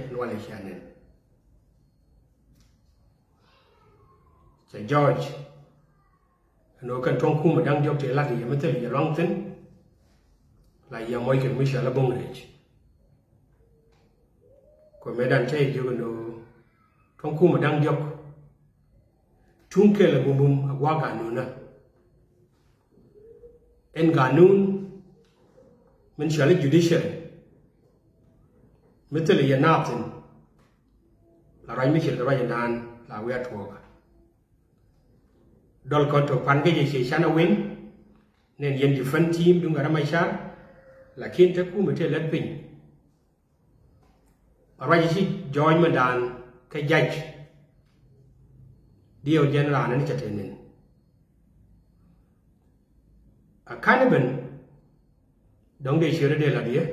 and wale shanen cha George no kan tong kuma dang jok te lati yamete ya long tin la ya moy ke misha la bong rech ko medan tay jogo no tong kuma dang jok tunke la bum agwa ganuna en ganun men shali judicial metel ya natin la ray mi shel ray dan la wi atwa dol konto pan ke je shana win nen yen different team dunga ramai shar la kin ta ku mete lat pin ray shi join mandan ka judge dio general nan chatenin a kanaben dong de shure de la dia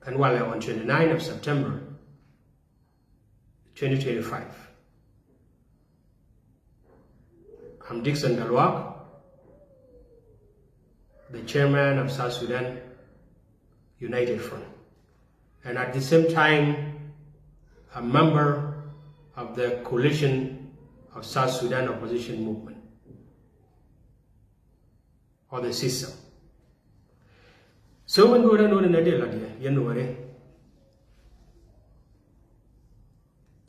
and while on 29 of September 2025 I'm Dixon Dalwak, the chairman of South Sudan United Front, and at the same time a member of the coalition of South Sudan opposition movement, or the system. So when we know the idea, you know it.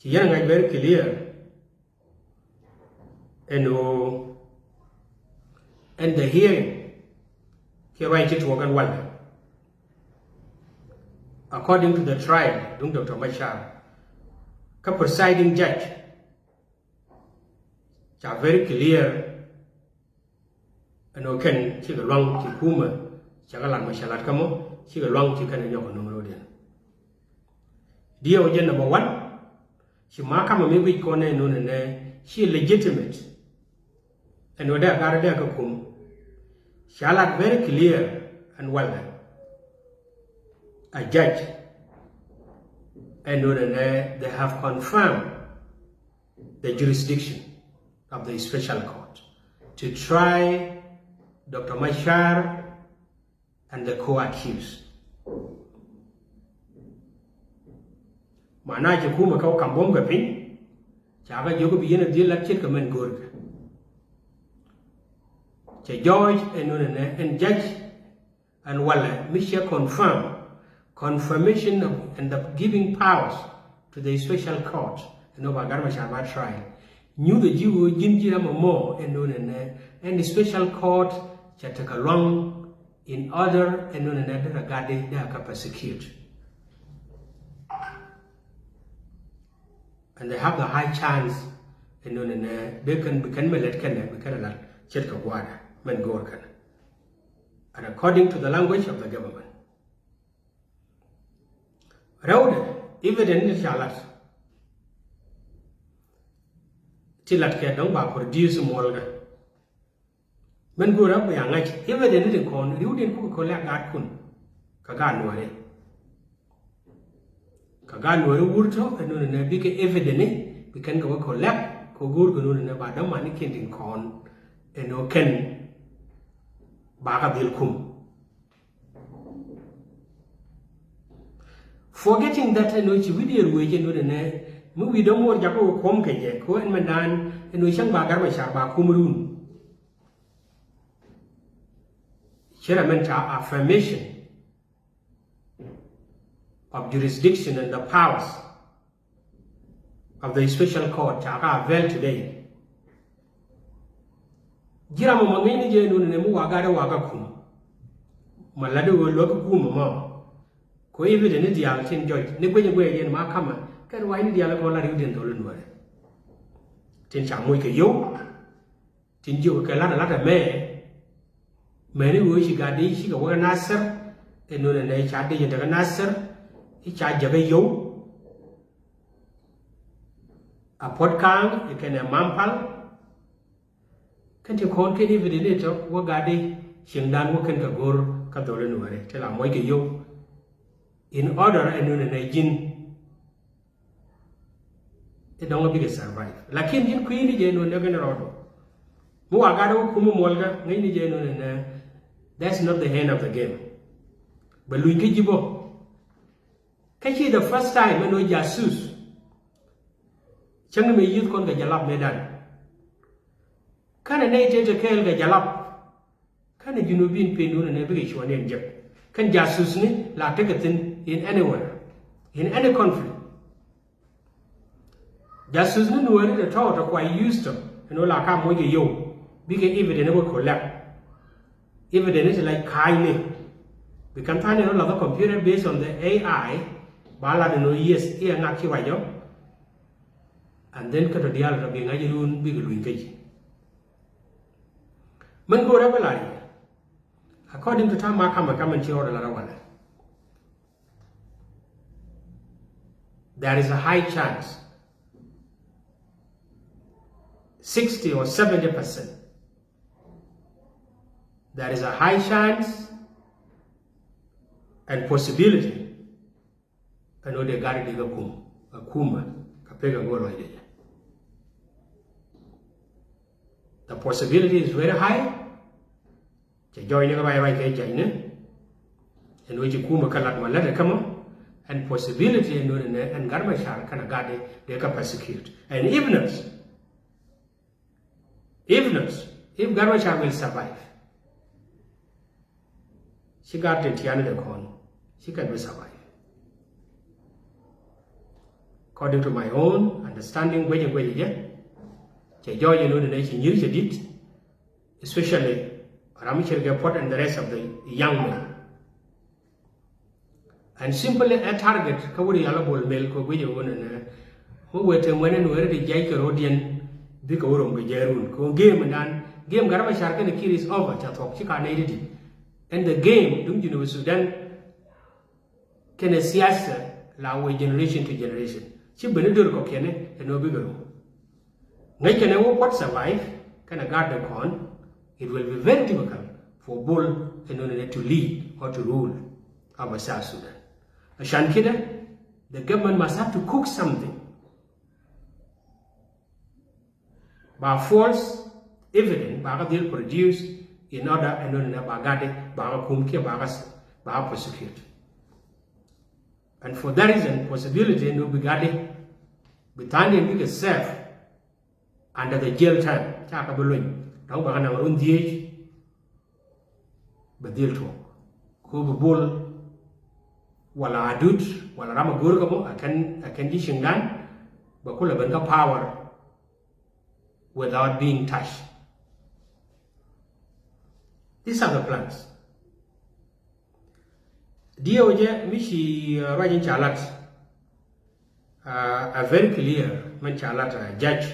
It's very clear. And the hearing, he writes it to work well. According to the trial, Dr. Machar, the presiding judge, it's very clear. And okay, she got long to Kuma, Chagalan Mashalat Kamo, she got long to Kanayoko Nomodian. Dear number one, she markama maybe kone no ne, she legitimate. And whether Garada Kakum, Shalat very clear and well. A judge, and they have confirmed the jurisdiction of the special court to try Dr. Machar and the co-accused. Mana Jakuma Kau Kambom Gapin, Chaga Yoga Biena Dilla Chikaman Gurg. George and judge and Walla Misha confirmation of, and the giving powers to the special court and over Garmashaba trial. Knew the Jew Jinjira more and the special court Chatakalong in order and regarding their persecute. And they have the high chance and they can become Chetkawada. And according to the language of the government. Road evidence shalat tilat ke dong ba produce molga men gura ba yang ngai evidence de kon riudin ku ko la gat kun ka ga nuare wurto anu ne bi ke evidence bi kan ko la ko gur ko ne ba dam mani kendin kon eno ken Baga Bilkum. Forgetting that which we did we don't more Jaco Comke, Ko and Mandan, and we shall Bagarmasha Bakumrun. Chairman affirmation of jurisdiction and the powers of the special court are well today. Jirama mangeni je ne mu wagare waga kuma malade wo loku kuma ma ko evide ne dia tin joy ne gwenye yen ma kama kan wai ni dia la ko la riuden do lu wore tin cha moy ke yo tin jo ke la me ni wo shi ga dei shi ga wa nasar e no ne cha de daga nasar i cha jaga yo a podcast e ken mampal kan ti kon ke ni vidine to wo gade shingdan wo kan ka gor ka dole no re tela moy ke yo in order and ne jin e dongo bi ke survive lakin jin queen je no ne gen rodo mo wa gade wo kuma molga ngai ni je no ne that's not the end of the game but lui ke jibo Kachi the first time when we jasus. Chang me youth kon ga jalap medan. Kana native to kel ga jalap. Kana junubin penun and every one in Jap. Can jasus ni la take a thing in anywhere, in any conflict. Jasus ni Nuer the thought of quite used to, and all I come with you, big evidence will collect. Evidence is like kindly. We can find a lot of computer based on the AI, Bala no yes, here and actually, and then cut the other being a young big linkage. Mango Rebelari, according to Tamakama, come and chill the Larawana. There is a high chance, 60 or 70%. There is a high chance and possibility. I know they got it in a kuma, kapega go like that. The possibility is very high. Joining by right and which kuma kalat malata come and possibility and garmashar can guard they can persecute. And if Garmashar will survive, she got the Tiana the corn, she can survive. According to my own understanding, when the joy the nation used it, especially Ramachar Gapot and the rest of the young men. And simply a target, Kawuri Alabol Melko, who were when and where the Jaikarodian big Orum Gajarun, game and done, game Garmashar can kill is over, Chatok, Chika needed it. And the game, don't you know, Sudan can a siasa la generation to generation. She benedur kokene and no bigger. They can what survive, can a guard the corn. It will be very difficult for Bull and to lead or to rule our South Sudan. Shankida, the government must have to cook something. By false evidence, they'll produce in order and on a bagade, bagakumke, baga prosecute. And for that reason, possibility no bigade, Britannia big safe under the jail time, Chakabalun. Don't buy our own DH, but they'll talk. Who bull, while I do, while I'm a gurgamo, I can dish and gun, but call a power without being touched. These are the plans. DOJ, Mishi Rajin Chalat, a very clear, man Chalat, judge,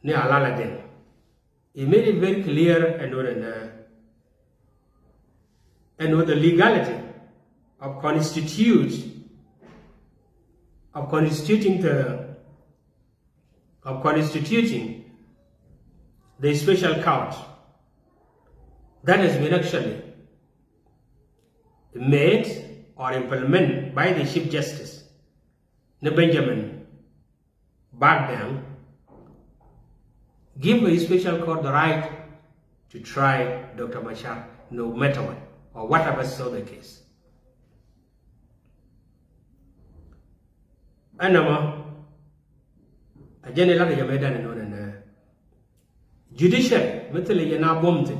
near Alaladin. He made it very clear and with the legality of constituting the special court that has been actually made or implemented by the Chief Justice, Benjamin Bagdam, give a special court the right to try Dr. Machar no matter what, or whatever so the case. Anama, a general Yamedan and Judicial, mentally yana bombed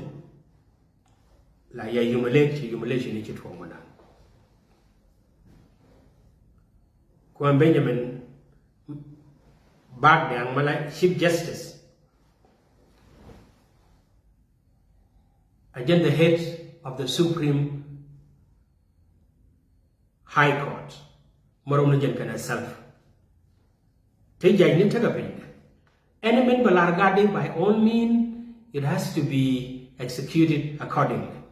la ya humiliation in Chitwamana. Kwan Benjamin Bagdam, Malay Chief Justice. Again, the head of the Supreme High Court, Moromujan can herself. Any member Largade, by all means, it has to be executed accordingly.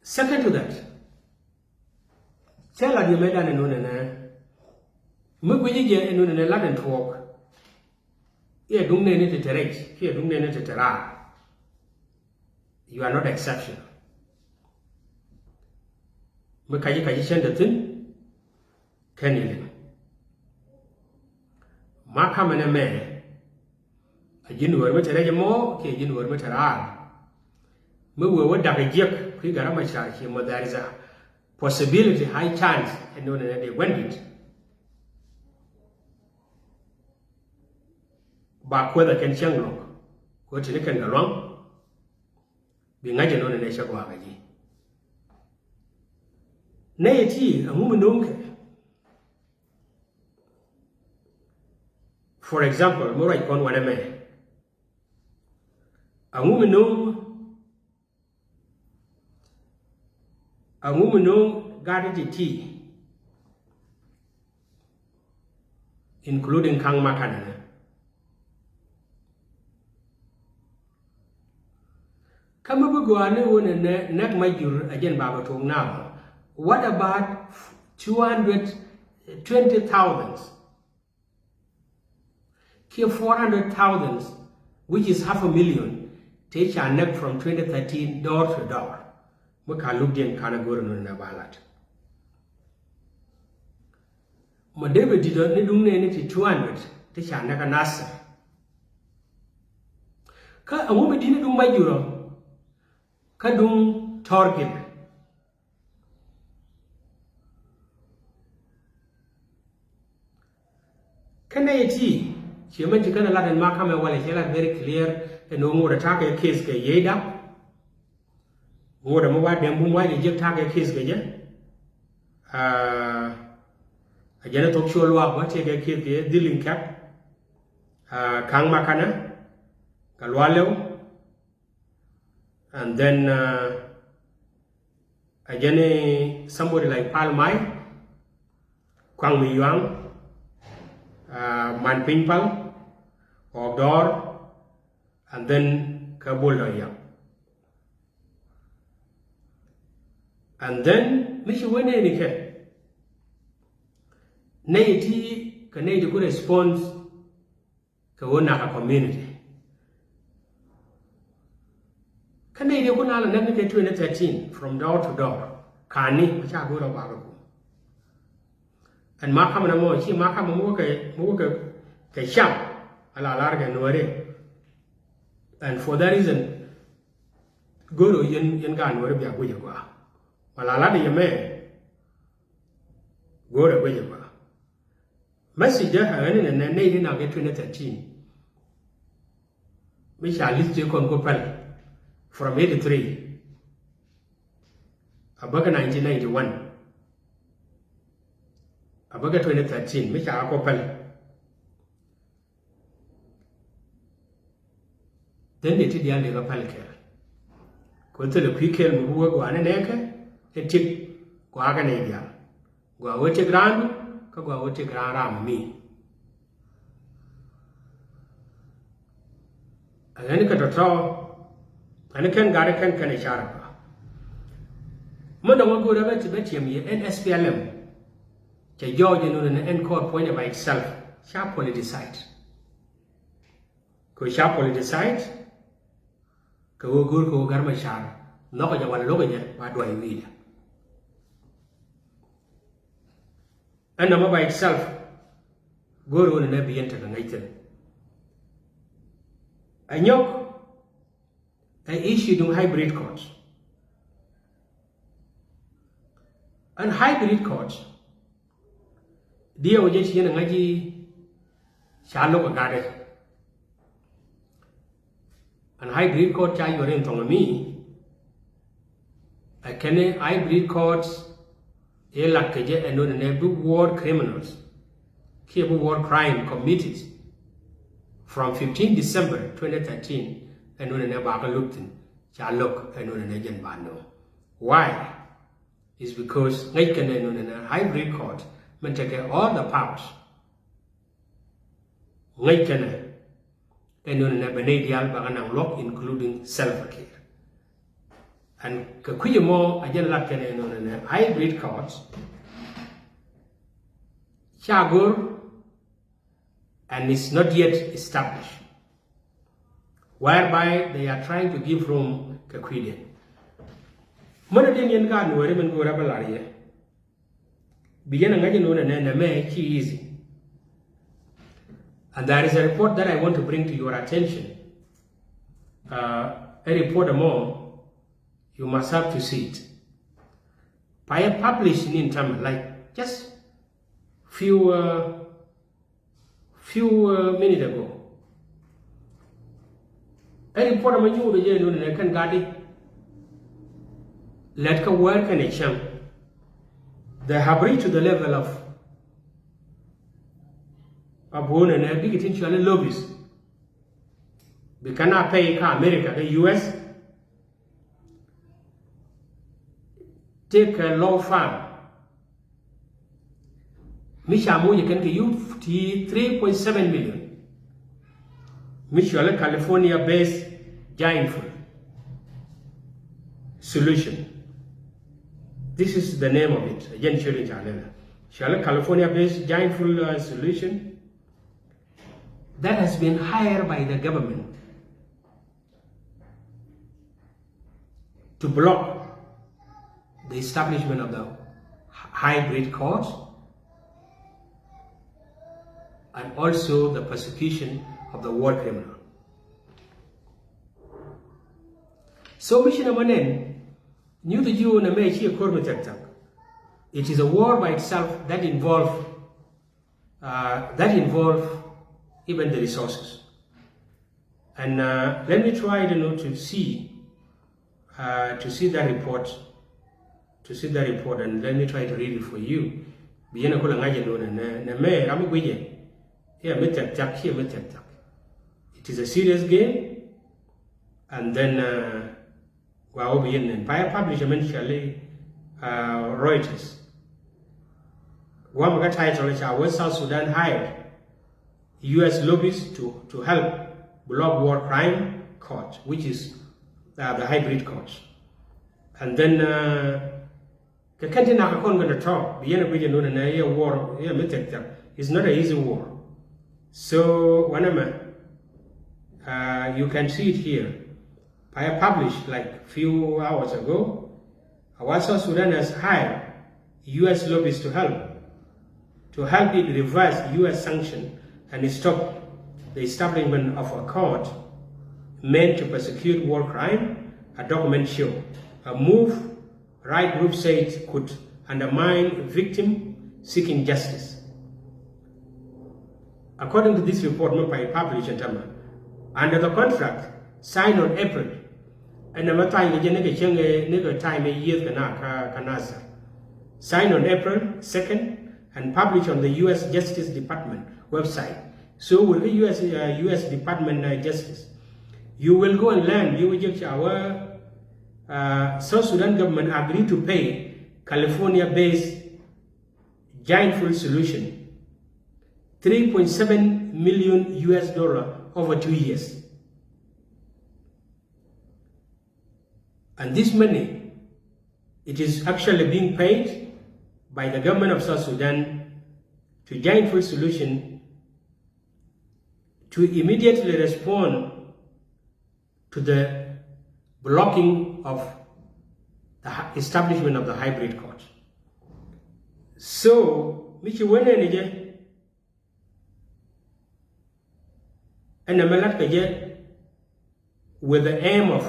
Second to that, tell you made an enunana, Mugwija enunana Latin talk. Here, you are not exceptional. Makaji send the thing, can you? Makam and a man, a genuine material more, a genuine material. Moo would have a jerk, kui garama shar he mo there is a possibility high chance and no they went it ba ko da ken chang lo ko ti ken ga long bi nga je no ne sha kwa ga ji ne ti amu mun ke for example mo right kon wana me amu mun ga de ti including kang makana kama bugwane wona nak majur again baba tong now what about 220,000 here 400,000 which is $500,000 take a neck from 2013 door to door muka look den kana goro na balat mo debe di don ne dum ne ni 200 take a neck nasa ka amu be di ne dum majuro kadung torgil kana yati cheman ti kana ladan ma kama wala hela very clear and no more attack a case ke yeda ngora mo wa dem bu mo je attack a case ke je ajana tok show wa ba te ke case ke dealing cap kang makana kalwalew and then again somebody like Palmai, Kwang Mi Yuang, Man Pingpal, Ogdor, and then Kabul Yang. And then Michi Wene Nike Naiti can a good response to Wonaka community. Canada Kunala Navigate 2013 from door to door. Kani, which I go to Bagabu. And Makamamo, she Makamoka Kasham, a la larga Nuere. And for that reason, go to Yangan Nurebia Guyagua. Malala Yame go to Guyagua. Messenger and then Navy now get 2013. We shall list you con go from 83, Abaga 1991, Abaga 2013, which are couple. Then they did the other palker. Go to the quick and who go on an acre, a tip, go aganavia. Go away to grand, go away to grand ram me. And then got a draw. And can Garakan can a sharp. Mother will go over to Betium, NSPLM. Georgian on an end court point by itself, sharply decide. Go sharply decide. Go good go Garmashar, knock at one logaja, what do I read? And number by itself, go on and never enter the Nathan. I know. I issued hybrid courts. And hybrid courts, dear Ojeshi and Naji Shallow Gade. And hybrid court charge your rent on me. I can hybrid courts, a lakaja and on every war criminals, cable war crime committed from 15 December 2013. And when a baga looked in, Chalok and when an agent bano. Why? It's because Nakan and a hybrid court may take all the powers. Nakan and when a Benedial Baganang lock, including self-care. And Kakuyamo, a general can and a hybrid court, Chagur, and it's not yet established, whereby they are trying to give room to Quillian. Monadinian garden where even go rabalaria. Begin a gajan and a may easy. And there is a report that I want to bring to your attention. A report more You must have to see it. By published in time, like just few minutes ago. A report of you the can guard let go work and a champ. They have reached to the level of one and a big potential lobbies. We cannot pay America, the US. Take a law firm. Mishamu, you can give 3.7 million. Michelle, California based giant solution. This is the name of it, Judicial California based giant solution that has been hired by the government to block the establishment of the hybrid courts and also the persecution of the war criminal. So mission amanen new the Jew na me chi akor metaktak. It is a war by itself that involve even the resources. And let me try to see that report. To see that report, and let me try to read it for you. Biyana kula ngaje no na me ramu gwe. Here metaktak, here metaktak. It is a serious game, and then wow, by publishment Reuters. One title is West South Sudan hired US lobbyists to help block war crime court, which is the hybrid court. And then the country now going to talk. The war is not an easy war. So whenever you can see it here. I published like a few hours ago. South Sudan has hired US lobbyists to help it reverse US sanction and stop the establishment of a court meant to persecute war crime. A document show a move right group said could undermine victim seeking justice. According to this report made by published under the contract signed on April. And the time a year canasa. Signed on April 2nd and published on the US Justice Department website. So with the US Department of Justice, you will go and learn. You will get our South Sudan government agreed to pay California-based giant full solution $3.7 million over 2 years. And this money, it is actually being paid by the government of South Sudan to Giant Full Solution to immediately respond to the blocking of the establishment of the hybrid court. So, Michi Wene and the with the aim of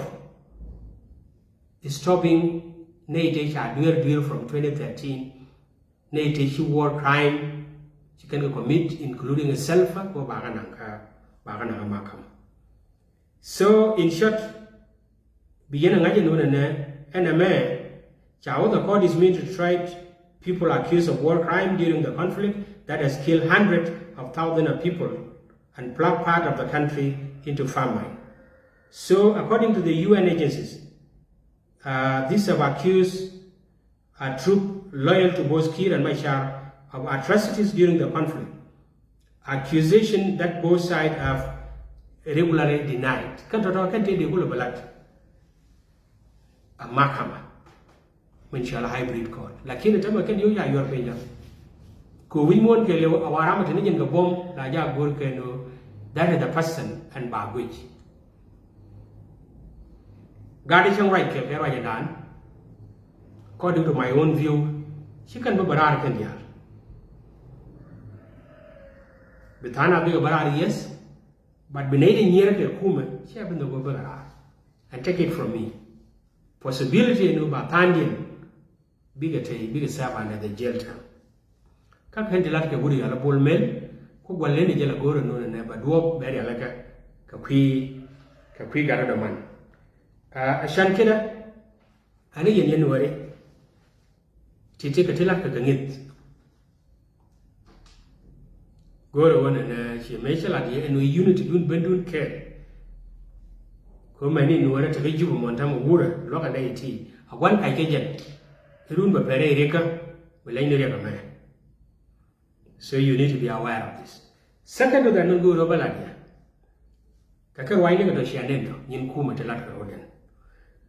stopping Nuer from 2013, war crime she can commit, including a self or Bagananga. So, in short, beginning the court is meant to try people accused of war crime during the conflict that has killed hundreds of thousands of people and plunged part of the country into famine. So, according to the UN agencies, these have accused a troop loyal to both Kir and Machar of atrocities during the conflict, accusation that both sides have regularly denied. A mahakama, mentioned hybrid court. Lakini tama kan yo ya European. Ko we mon ke le awara mate ne jinga bom la ja gor ke no that is the person and bagwich. God is right ke era jadan. According to my own view, she can be barar kan ya. Betana be barar yes, but benede nyere ke kume, she have no barar. And take it from me. possibility no ba tandin bigger serve under the jail term ka kan dilat ke guri ala bol mel ko golle ni jela goro no ne ba duop beri ala ka kwi gara da man a shan kida ani yen ware tete ka tilat ka gangit goro wona na shi mai shala di eno unity dun bendun care ko mani no wara ta jibu monta mu gura loka da yiti agwan kai kejen irun ba pere reka wala ni reka mai. So you need to be aware of this. Second to the no go baladia. Kaka wine ga do shianendo nyin kuma telat ka roden.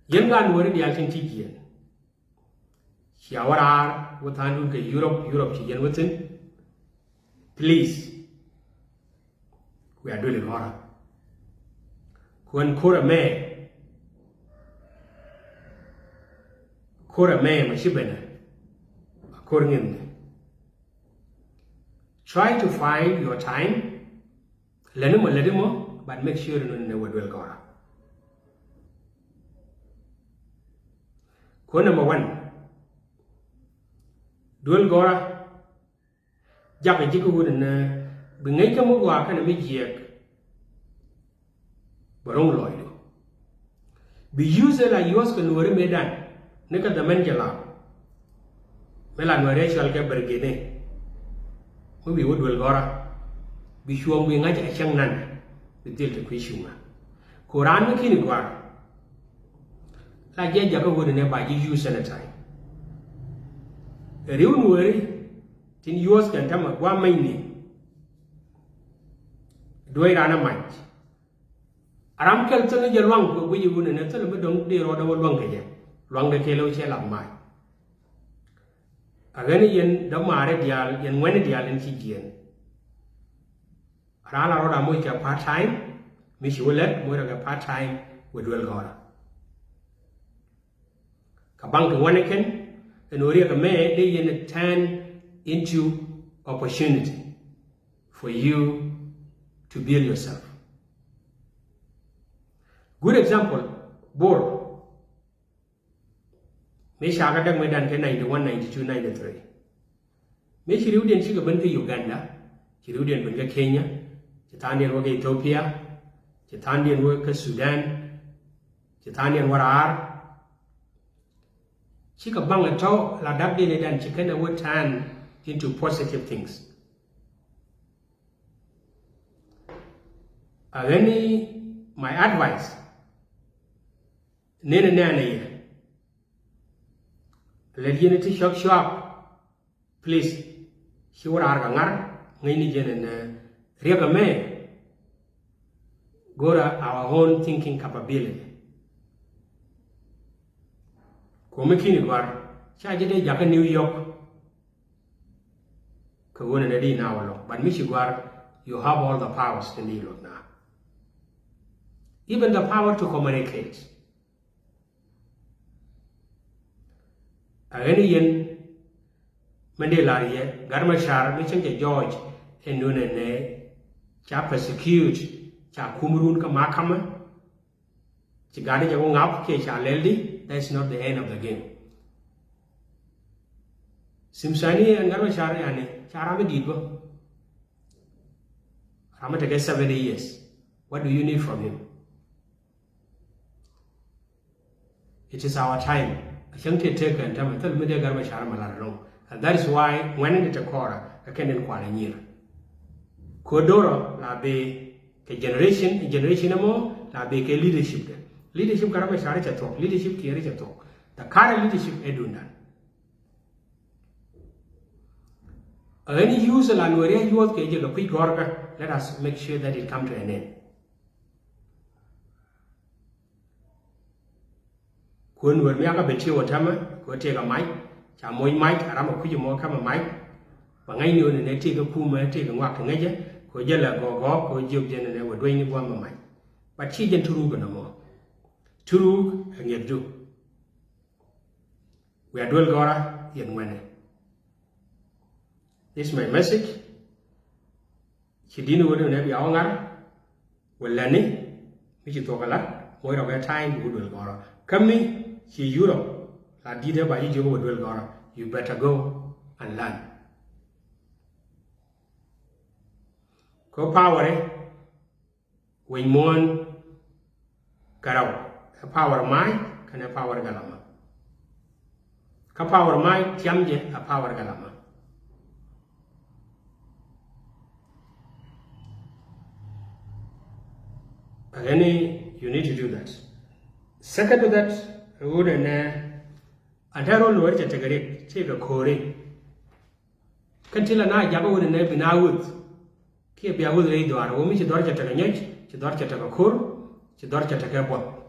Yen ga no di altin tigiyen. Shiawara wuthandu ke Europe ti yen wutin. Please. We are doing horror. When kora me mashibena. According try to find your time. Lenimo, but make sure you know what will go. Number 1. Dual Gora Jaka Jiku would bring a mugwa kind of mijiak. Barong Lloyd. Be user like yours can worry me done. Nika the Mangela Melan Rachel Gabergene. We would will gora be sure we ngai a chang nan with deal to Quishuma. Koran Mkin Guar like Jaka would never use at a time. A real worry tin yours can tell one mainly. Do it on a mind. Aram Kelton Jalong, we wouldn't tell me don't dear or long again. Long the Kelo Shell my. Again, yen the mare dial, yen when dial in Chigian. Rana Roda Moika part time, Miss Willet, Moira part time with Wilgora. Kabang Wanakin, and Uriaka May, they yen turn into opportunity for you to build yourself. Good example, board. Me shagadak medan ke 91, 92, 93. Me shiriudian shiga banka Uganda, shiriudian banka Kenya, chitandian waga Ethiopia, chitandian waga Sudan, chitandian warar. Chika banga to la dabdi nedan chikana would turn into positive things. My advice, nene nene let unity show up. Please, she would argangar, many gen and go to our own thinking capability. Komikini war, charge de Jaka New York. Kawuna Nadi now, but Michiguar, you have all the powers in the world now. Even the power to communicate. Again, yen Mandela, Garmashar, Michan George, and Nunene, cha persecute, cha Kumurun Kamakama, Chigani Jawung up, Kesha Leldi, that's not the end of the game. Simsani and Garmashar and Charamidigo. Ramataka 70 years. What do you need from him? It is our time. And that is why when it is a can year. Kodoro la be generation more la be leadership. Leadership Karabashara talk, leadership Kiri talk. The current leadership edunda. Any use a language you okay, a quick order, let us make sure that it comes to an end. Kun were Miaka Betty or Tama, go take a mic, Chamoy mic, Arama Kujumo come a mic, Bangaino and they take a puma, take a walk to Naja, go yella go go, go joke and they were doing one mic. But she didn't Turug no more. Turug and yet do. We are dual Gora, yet when. This is my message. She didn't want to have your own. Well, Lenny, which you talk a lot, more of a time, good will go. Come me, she Europe, la did by you will go, you better go and learn. Go power, when one garau, a power my, can a power galama. Ka power my, tiamje, a power galama. Again, you need to do that. Second to that, I would Antero Nuer Chatagare, take a core. Cantilla na Java would never be now with. Keep your wood radio, or woman, she dorchet a yank, she dorchet a core, she dorchet a cabo.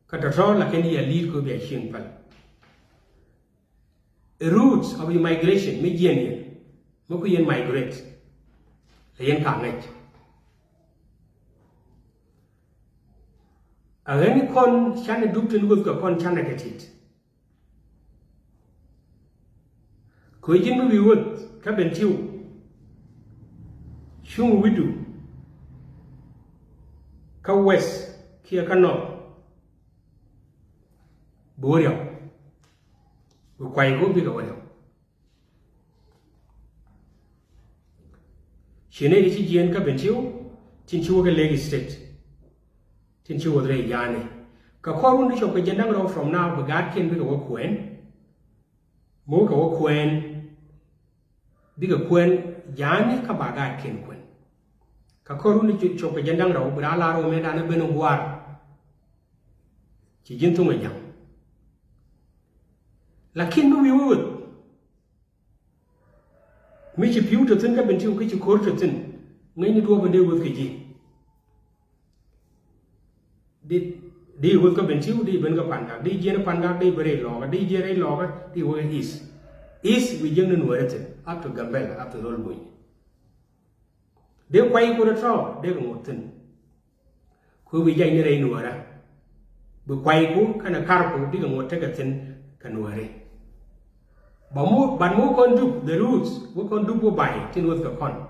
Catatron like any lead could be a simple. The roots of the migration, Medianian, Mokuyan migrate, the incarnate. Again, con China Dupton with the con China get it. Coyjin we would, cabin tew. Shum we do. Cow west, Kia cano. Boreal. We quite go big away. She needed to gain cabin tew, tinchu a leg state. Since you were Yanni. Kakorun shop a general from now, but God can be a walk when. Moka walk when. Bigger quen, Yanni Kabagat can quen. Kakorun shop a general, but Alaro made an abeno war. Chijin to my young. Lakin we would. Mitch Pew to think up until which you quarter tin. When you do over there with Kiji. Đi với các bên chiếu đi bên các bạn đặc đi dưới pan đặc đi về lò đi dưới lò đi về is we dân nên nuôi thế up to Gambela up to Rolbui để quay qua đó sao để có một tin cứ vì dân như đây nuôi ra bị quay cú cái nào car cú đi có một cái tin cái nuôi đấy bạn mua con đúc the roots mua con đúc mua bài trên nuôi các con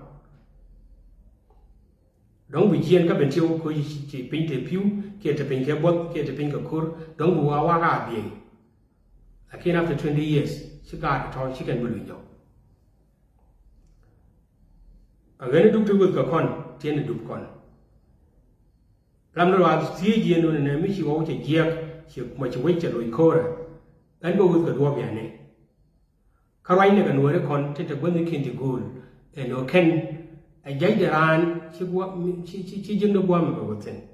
Don't be Gian Cabentio, she painted pew, get a pink bot, get a pink cur, don't go a be. Again, after 20 years, she got a tall chicken bully. Again, do with the con, 10 dupcon. Lamdora, 3 years on an emmy, she walked a jerk, she much waited with Cora, and go with the dwarf. Carina and Wericon, take a bunny candy gold, and no can. A judge ran, she didn't know about it.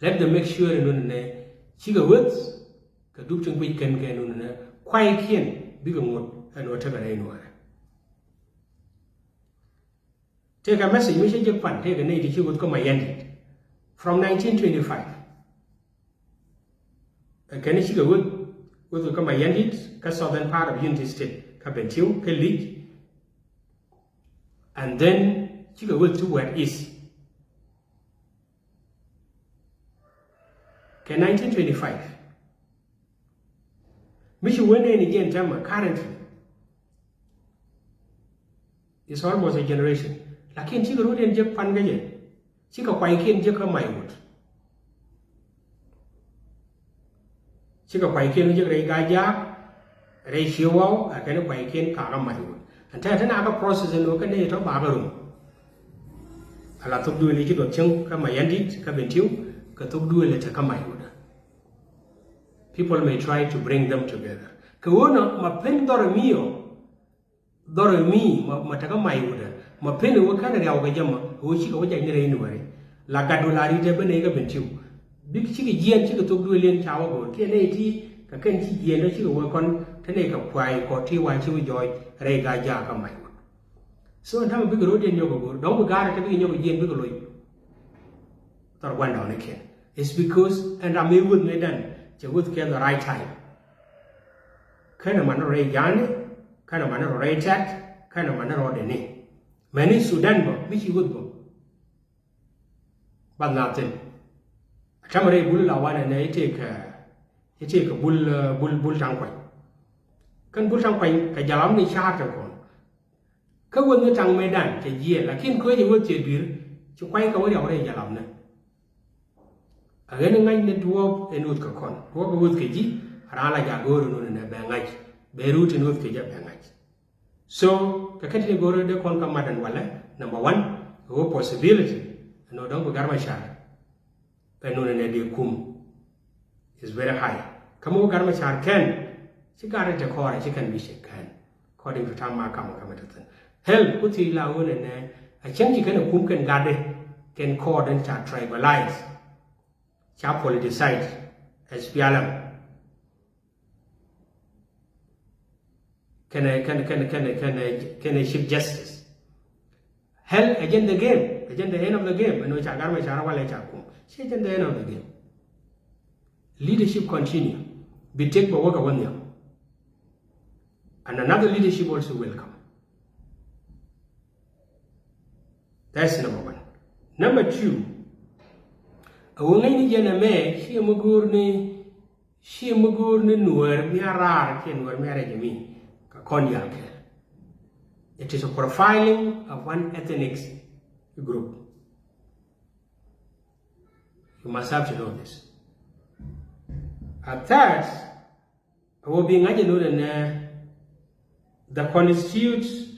Let them make sure in the sugar words, the Duchon weekend can on quiet kin, bigger wood, and whatever anywhere. Take a message, Mission Japan, take a native, she would come ended. From 1925. A Kenny sugar wood would come ended, the southern part of Unity State, Capentil, Kelly. And then she go to where is. Okay, 1925. Michi went in again term currently. It's almost a generation. Lakin she go in Japan again. She go quite in Japan my wood. She go quite in Japan ratio, I can quite in Karam my wood. And tell another process and look at it of Bagarum. A lot of doing it, Chung, come my ended, come into you, got to do a letter come my wood. People may try to bring them together. Kawana, my pen dormio, Mataka my wood, my pen will carry out Gajama, which you go anyway. La Gadolari Debenega Bentu. Big chicky Gian Chico took William Tower, TNAT, Kakenchi, and she will work on Teneka Quai or TY Joy. Rega Jaka my one. So, in time of big road in Yogo, don't regard it to be in your yen big loy. Or one down again. It's because, and I may with me done, to would get the right time. Kind of manner Ray Yan, kind of manner Ray Tat, kind of manner ordinary. Many Sudan, which you would go. But nothing. A Tamare bull, I want and they take a bull tanquay. Kan bull sang quanh cái jalam ni cha rồi còn, các quân người trăng Medan cái gì là khi cưới thì quân chơi bìr, chụp quay cái điều này jalam này, Again, I need to work in Wood Cacon. Work with Kiji, Rala Jagoro in a bangage, Beirut in Wood Kija bangage. So, Kakati Goro de Conca Madan Walla, number one, a possibility, and no don't go Garmashar. Penun and Kum is very high. Come over Garmashar can, she got it a core, she can be shaken, according to Tama Kamakamatan. Hell, put the Laun and a change you can kum can gather, can cord and chat tribalize. Shall politicize as Pialam. Can I ship justice? Hell, again the game, again the end of the game, and which I got my Charawala Chakum. She again the end of the game. Leadership continue. Be take by work one year. And another leadership also will come. That's number one. Number two. Awangay ni jana me, siya magur ni Nuer miarar ke Nuer miara jami ka kondial ke. It is a profiling of one ethnic group. You must have to know this. At that, I will be ngaji no the constitutes